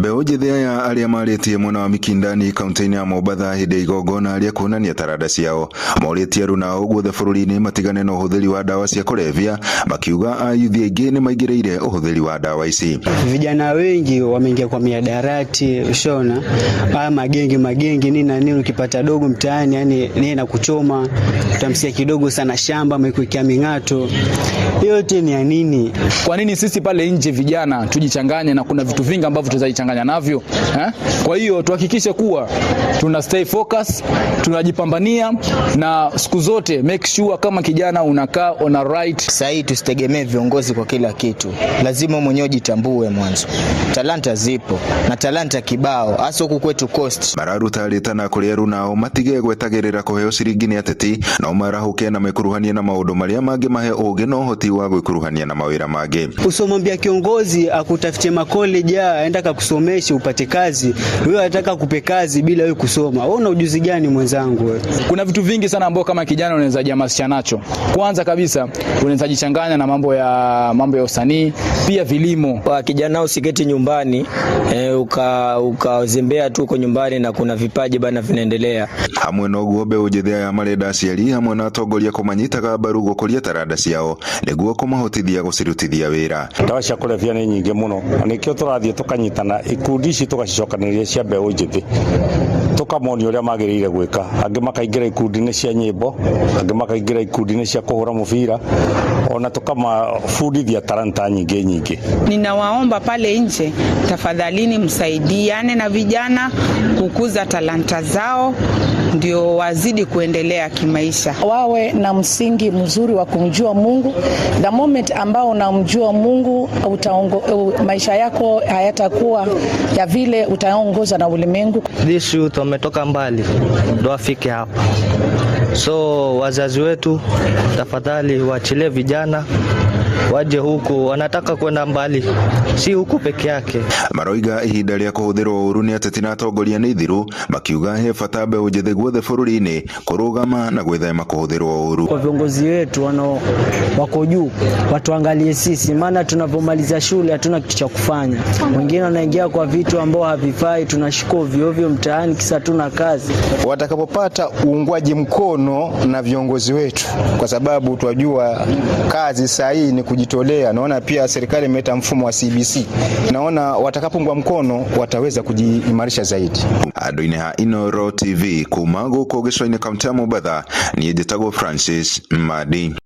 Mbeũ njĩthĩ aya arĩa marĩtie mwena wa Mikindani kaunti-inĩ ya Mombatha hĩndĩ igongona rĩa kuonania taranda ciao morĩtie aruna ao guothe bũrũri-inĩ matigane na ũhũthĩri wa dawa cia kulevya, makiuga ayuthi aingĩ nĩ maingĩrĩire ũhũthĩri wa dawa ici. Vijana wengi wameingia kwa miadarati, ushona haya magenge nini na nini, ukipata dogo mtaani yani nini na kuchoma, utamsikia kidogo sana shamba amekuwekea mingato. Yote ni ya nini? Kwa nini sisi pale nje vijana tujichanganye na kuna vitu vingi ambavyo tunajichanganya navyo? Kwa hiyo tuhakikishe kuwa tuna stay focus, tunajipambania na siku zote make sure kama kijana unakaa on a right. Sahi tusitegemee viongozi kwa kila kitu. Lazima mwenyewe jitambue mwanzo. Talanta zipo na talanta kibao hasa huku kwetu coast. Mararutarĩtana kũrĩ arunao matige gwetagĩrĩra kũheo ciringi nĩ ateti na marahuke na mekuruhania na maũndũ marĩa mangĩ mahe ũgĩ na ũhoti wa gwĩkuruhania na mawĩra mangĩ. Usomwambia kiongozi akutafutie makoleji aenda kakusomeshe upate kazi, wewe unataka kupe kazi bila wewe kusoma. Wewe una ujuzi gani mwenzangu wewe? Kuna vitu vingi sana ambao kama kijana unaweza jihamasisha nacho. Kwanza kabisa unaweza jichanganya na mambo ya usanii, pia vilimo. Kwa kijana usiketi nyumbani ukazembea tu uko nyumbani na kuna vipaji bana vinaendelea. Hamwe no guo mbeũ njĩthĩ aya marenda aciari hamwe na atongoria kũmanyitaga mbaru gũkũria taranda ciao nĩguo kũmahotithia gũcirutithia wĩra. Dawa cia kulevya nĩ nyingĩ mũno, nĩkĩo tũrathiĩ tũkanyitana ikundi ici tũgacicokanĩrĩria cia mbeũ njĩthĩ tukamonia ũrĩa magĩrĩire gwĩka. Angĩ makaingĩra ikundi-inĩ cia nyĩmbo, angĩ makaingĩra ikundi-inĩ cia kũhũra mũbira, ona tukamafundithia talanta nyingĩ. Ninawaomba pale nje, tafadhalini msaidiane na vijana kukuza talanta zao ndio wazidi kuendelea kimaisha. Wawe na msingi mzuri wa kumjua Mungu. The moment ambao unamjua Mungu maisha yako hayatakuwa ya vile utaongoza na ulimwengu. This youth wametoka mbali ndio afike hapa. So wazazi wetu tafadhali waachilie vijana waje huku, wanataka kwenda mbali, si huku peke yake. Maroiga ihinda rĩa kũhũthĩrwo ũru nĩ ateti na atongoria nĩ ithiru, makiuga he bata mbeũ njĩthĩ guothe bũrũri-inĩ kũrũgama na gwĩthema kũhũthĩrwo ũru. Kwa viongozi wetu wako juu watuangalie sisi, maana tunapomaliza shule hatuna kitu cha kufanya. Wengine wanaingia kwa vitu ambao havifai, tunashika ovyo mtaani kisa tuna kazi. Watakapopata uungwaji mkono na viongozi wetu, kwa sababu tunajua kazi sahihi ni kujitolea. Naona pia serikali imeleta mfumo wa CBC. Naona watakapoungwa mkono wataweza kujiimarisha zaidi. Andũ-inĩ ha Inooro TV kuma gũkũ gĩcũa-inĩ kaunti ya Mombatha, niĩ njĩtagwo Francis Madi.